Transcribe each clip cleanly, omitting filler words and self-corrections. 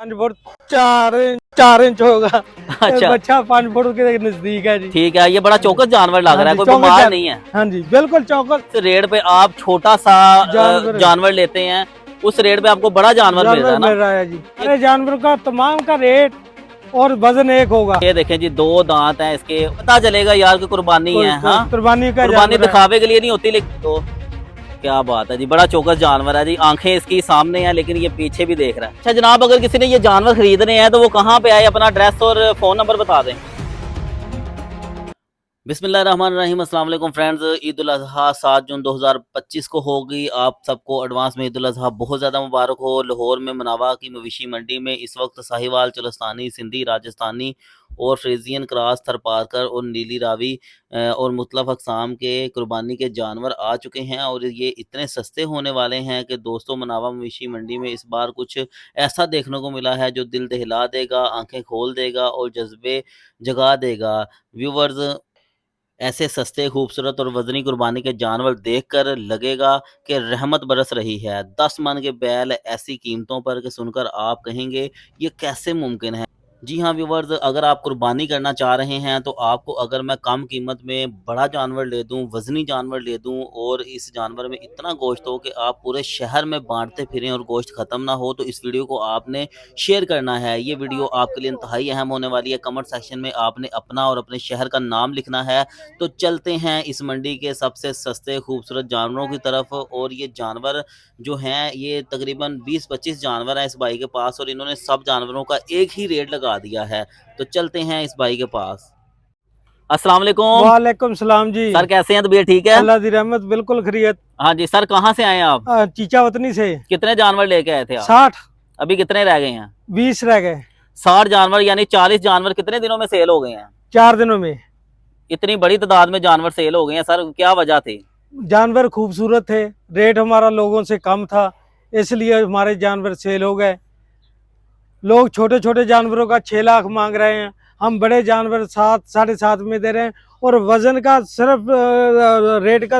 Foot 4 inch होगा। अच्छा बच्चा 5 फुट के नजदीक है जी। ठीक है, ये बड़ा चौकस जानवर लग रहा है, कोई चौकस बीमार नहीं है। हाँ जी बिल्कुल चौकस इस रेट पे आप छोटा सा जानवर लेते हैं, उस रेट पे आपको बड़ा जानवर मिल रहा है ना। मिल रहा है जी। अरे जानवर का तमाम का रेट और वजन एक होगा। ये देखें जी, 2 दांत हैं इसके, पता चलेगा यार कि कुर्बानी है। हाँ कुर्बानी का कुर्बानी दिखावे के लिए नहीं होती, लेकिन तो क्या बात है जी, बड़ा चौकस जानवर है जी। आंखें इसकी सामने हैं लेकिन ये पीछे भी देख रहा है। अच्छा जनाब, अगर किसी ने ये जानवर खरीदने हैं तो वो कहाँ पे आए, अपना एड्रेस और फोन नंबर बता दें। बिस्मिल्लाहिर्रहमानिर्रहीम, अस्सलाम वालेकुम फ्रेंड्स। ईद उल अज़हा 7 जून 2025 को होगी। आप सबको एडवांस में ईद उल अज़हा बहुत ज़्यादा मुबारक हो। लाहौर में मुनावा की मवेशी मंडी में इस वक्त साहिवाल, चुलस्तानी, सिंधी, राजस्थानी और फ्रीजियन क्रॉस, थरपारकर और नीली रावी और मुख्तलिफ अक़साम के कुर्बानी के जानवर आ चुके हैं और ये इतने सस्ते होने वाले हैं कि दोस्तों, मुनावा मवेशी मंडी में इस बार कुछ ऐसा देखने को मिला है जो दिल दहला देगा, आंखें खोल देगा और जज्बे जगा देगा। व्यूवर्स, ऐसे सस्ते, खूबसूरत और वज़नी कुर्बानी के जानवर देखकर लगेगा कि रहमत बरस रही है। 10 मन के बैल ऐसी कीमतों पर कि सुनकर आप कहेंगे ये कैसे मुमकिन है। जी हाँ व्यूवर्स, अगर आप कुर्बानी करना चाह रहे हैं तो आपको अगर मैं कम कीमत में बड़ा जानवर ले दूं, वज़नी जानवर ले दूं और इस जानवर में इतना गोश्त हो कि आप पूरे शहर में बांटते फिरें और गोश्त ख़त्म ना हो, तो इस वीडियो को आपने शेयर करना है। ये वीडियो आपके लिए इंतहाई अहम होने वाली है। कमेंट सेक्शन में आपने अपना और अपने शहर का नाम लिखना है। तो चलते हैं इस मंडी के सबसे सस्ते खूबसूरत जानवरों की तरफ। और ये जानवर जो हैं, ये तकरीबन 20-25 जानवर हैं इस भाई के पास और इन्होंने सब जानवरों का एक ही रेट लगा दिया है। तो चलते हैं इस भाई के पास। अस्सलाम वालेकुम। वालेकुम सलाम जी। सर कैसे हैं, तबीयत ठीक है? अल्लाह दी रहमत, बिल्कुल खैरियत। हाँ जी सर, कहाँ से आए हैं आप? चीचा वतनी से। कितने जानवर लेके आए थे आप? 60। अभी कितने रह गए हैं? 20 रह गए। 60 जानवर यानी 40 जानवर कितने दिनों में सेल हो गए हैं? 4 दिनों में। इतनी बड़ी तादाद में जानवर सेल हो गए हैं सर, क्या वजह थी? जानवर खूबसूरत थे, रेट हमारा लोगों से कम था, इसलिए हमारे जानवर सेल हो गए। लोग छोटे छोटे जानवरों का 6 लाख मांग रहे हैं, हम बड़े जानवर 7, 7.5 में दे रहे हैं। और वजन का सिर्फ रेट का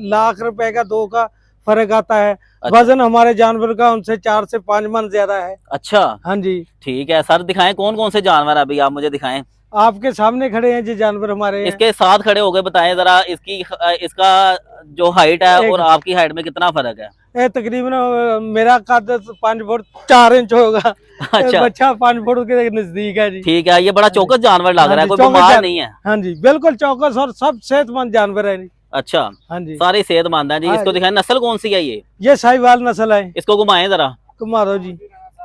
लाख रुपए का 2 का फर्क आता है। अच्छा। वजन हमारे जानवर का उनसे 4 से 5 मन ज्यादा है। अच्छा हाँ जी। ठीक है सर, दिखाएं कौन कौन से जानवर अभी आप मुझे दिखाएं। आपके सामने खड़े हैं जी जानवर हमारे। इसके साथ खड़े हो गए, बताएं जरा इसका जो हाइट है और आपकी हाइट में कितना फर्क है? ये तकरीबन मेरा कद 5 फुट 4 इंच होगा। अच्छा बच्चा 5 फुट के नजदीक है जी। ठीक है, ये बड़ा चौकस जानवर लग रहा है, कोई बीमार नहीं है। हाँ जी बिल्कुल चौकस और सब सेहतमंद जानवर है। अच्छा हाँ जी, सारे सेहतमंद हैं जी। इसको दिखाएं, नस्ल कौन सी है ये साहिवाल नस्ल है। इसको घुमाएं जरा, घुमा दो जी।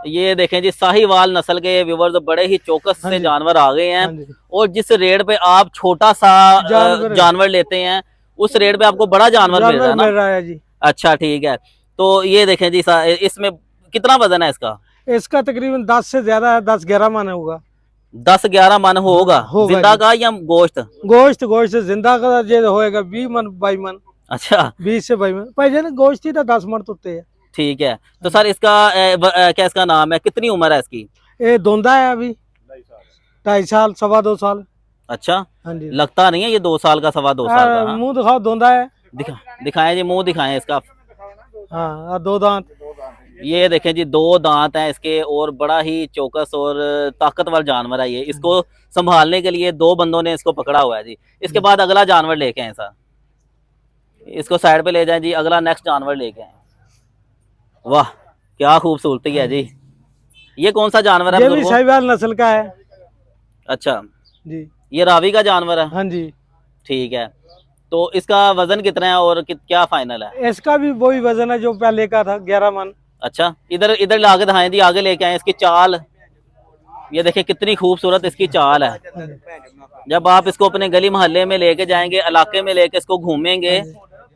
ये देखें जी, साहिवाल नस्ल के व्यूवर्स बड़े ही चौकस से जानवर आ गए हैं। और जिस रेट पे आप छोटा सा जानवर लेते हैं, उस रेट पे आपको बड़ा जानवर मिल रहा है जी। अच्छा ठीक है, तो ये देखें जी, इसमें कितना वजन है इसका? इसका तकरीबन 10 से ज्यादा है, 10-11 मन होगा। 10-11 मन होगा जिंदा का या गोश्त? गोश्त गोश्त जिंदा का होएगा 20 मन 22 मन। अच्छा 20 से 22 मन पहले गोश्त ही था, 10 मन तो है। ठीक है, तो सर इसका क्या इसका नाम है, कितनी उम्र है इसकी? ये धोंदा है अभी 2.5 साल 2.25 साल। अच्छा हाँ जी, लगता नहीं है ये 2 साल का, 2.25 साल का। हाँ? मुंह दिखाओ, धोंदा है। दिखाएं जी, मुंह दिखाएं इसका। हाँ 2 दांत। ये देखें जी, 2 दांत हैं इसके और बड़ा ही चौकस और ताकतवर जानवर है ये। इसको संभालने के लिए 2 बंदों ने इसको पकड़ा हुआ है जी। इसके बाद अगला जानवर लेके आए सर, इसको साइड पे ले जाएं जी, अगला नेक्स्ट जानवर लेके आए। वाह क्या खूबसूरती है जी। ये कौन सा जानवर है? ये भी साहिवाल नस्ल का है। अच्छा जी, ये रावी का जानवर है। हाँ जी। ठीक है, तो इसका वजन कितना है और क्या फाइनल है? इसका भी वही वजन है जो पहले का था, 11 मन। अच्छा इधर इधर लाके दिखाएं जी, आगे लेके आए। इसकी चाल ये देखिए, कितनी खूबसूरत इसकी चाल है। जब आप इसको अपने गली मोहल्ले में लेके जाएंगे, इलाके में लेके इसको घूमेंगे,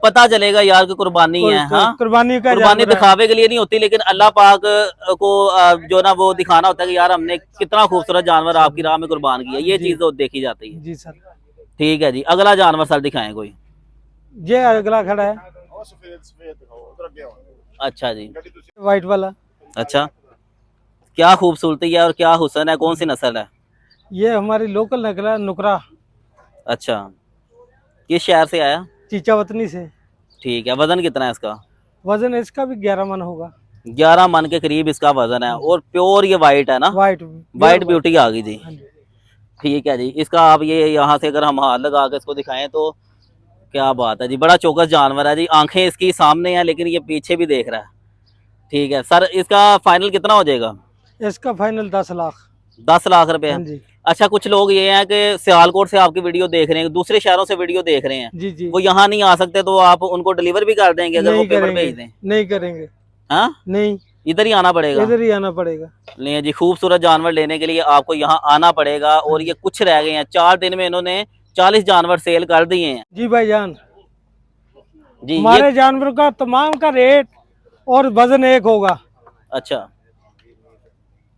पता चलेगा यार कि कुर्बानी है। हाँ कुर्बानी दिखावे के लिए नहीं होती, लेकिन अल्लाह पाक को जो ना वो दिखाना होता है कि यार हमने कितना खूबसूरत जानवर आपकी राह में कुर्बान किया। ये चीज तो देखी जाती है जी सर। ठीक है जी, अगला जानवर सर दिखाएं कोई। ये अगला खड़ा है। अच्छा जी, व्हाइट वाला। अच्छा क्या खूबसूरती है और क्या हुस्न है, कौन सी नस्ल है? ये हमारी लोकल नस्ल है, नुकरा। अच्छा किस शहर से आया? चीचा वतनी से। ठीक है, वजन कितना है इसका? वजन इसका भी 11 मन होगा। 11 मन के करीब इसका वजन है और प्योर ये वाइट है ना, वाइट वाइट ब्यूटी आ गई जी। हाँ जी। ठीक है जी, इसका आप ये यहाँ से अगर हम हाथ लगा के इसको दिखाएं तो क्या बात है जी, बड़ा चौकस जानवर है जी। आंखें इसकी सामने हैं लेकिन ये पीछे भी देख रहा है। ठीक है सर, इसका फाइनल कितना हो जाएगा? इसका फाइनल 10 लाख। 10 लाख रुपए। हाँ जी। अच्छा, कुछ लोग ये हैं कि सियालकोट से आपकी वीडियो देख रहे हैं, दूसरे शहरों से वीडियो देख रहे हैं, जी जी। वो यहाँ नहीं आ सकते तो आप उनको डिलीवर भी कर देंगे अगर वो नहीं पेपर करेंगे, भेज दें? नहीं करेंगे। हाँ, नहीं, इधर ही आना पड़ेगा। इधर ही आना पड़ेगा। नहीं जी, खूबसूरत जानवर लेने के लिए आपको यहाँ आना पड़ेगा। और ये कुछ रह गए हैं, 4 दिन में इन्होंने 40 जानवर सेल कर दिए हैं जी भाईजान, जी। हमारे जानवर का तमाम का रेट और वजन एक होगा। अच्छा,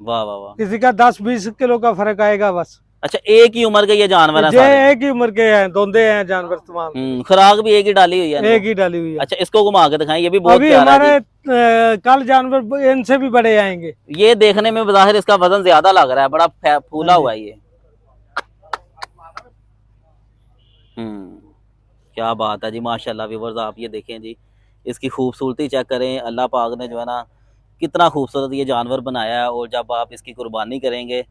वाह वाह वाह। किसी का 10-20 किलो का फर्क आएगा बस। अच्छा, एक ही उम्र के ये जानवर है ये सारे? एक ही उम्र के हैं, दोंदे हैं जानवर तमाम। खुराक भी एक ही डाली हुई है? एक ही डाली हुई है। अच्छा, इसको घुमा के दिखाएं, ये भी बहुत अभी प्यारा है हमारे जी। कल जानवर इनसे भी बड़े आएंगे। ये देखने में बज़ाहिर इसका वजन ज्यादा लग रहा है, बड़ा फूला हुआ है ये। क्या बात है जी, माशाल्लाह। व्यूअर्स आप ये देखें जी, इसकी खूबसूरती चेक करें। अल्लाह पाक ने जो है ना कितना खूबसूरत ये जानवर बनाया है, और जब आप इसकी कुर्बानी करेंगे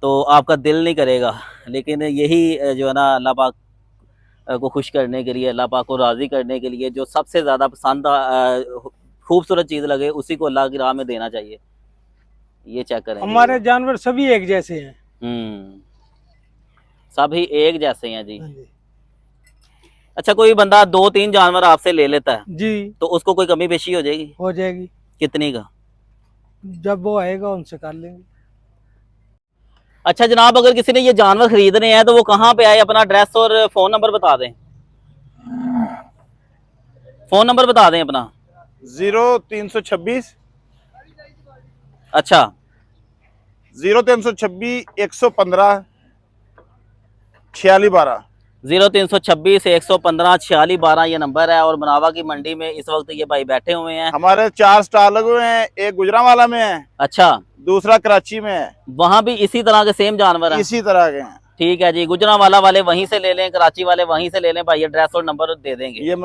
तो आपका दिल नहीं करेगा। लेकिन यही जो है ना अल्लाह पाक को खुश करने के लिए, अल्लाह पाक को राज़ी करने के लिए, जो सबसे ज़्यादा पसंद खूबसूरत चीज़ लगे उसी को अल्लाह की राह में देना चाहिए। ये चेक करें, हमारे जानवर सभी एक जैसे हैं। सभी एक जैसे हैं जी। हाँ जी। अच्छा, कोई बंदा 2-3 जानवर आपसे ले लेता है जी, तो उसको कोई कमी पेशी हो जाएगी? हो जाएगी। कितनी का? जब वो आएगा उनसे कर लेंगे। अच्छा जनाब, अगर किसी ने ये जानवर खरीदने हैं तो वो कहाँ पे आए? अपना एड्रेस और फोन नंबर बता दें। फोन नंबर बता दें अपना। 0326 अच्छा, 0326 115 4612। 0326 115 4612 ये नंबर है। और मनावा की मंडी में इस वक्त ये भाई बैठे हुए हैं। हमारे 4 स्टॉल लगे हुए हैं, एक गुजरांवाला में है, अच्छा, दूसरा कराची में है। वहाँ भी इसी तरह के सेम जानवर हैं? इसी तरह के हैं। ठीक है जी, गुजरांवाला वाले वहीं से ले लें, कराची वाले वहीं से ले लें भाई। एड्रेस और नंबर दे देंगे। ये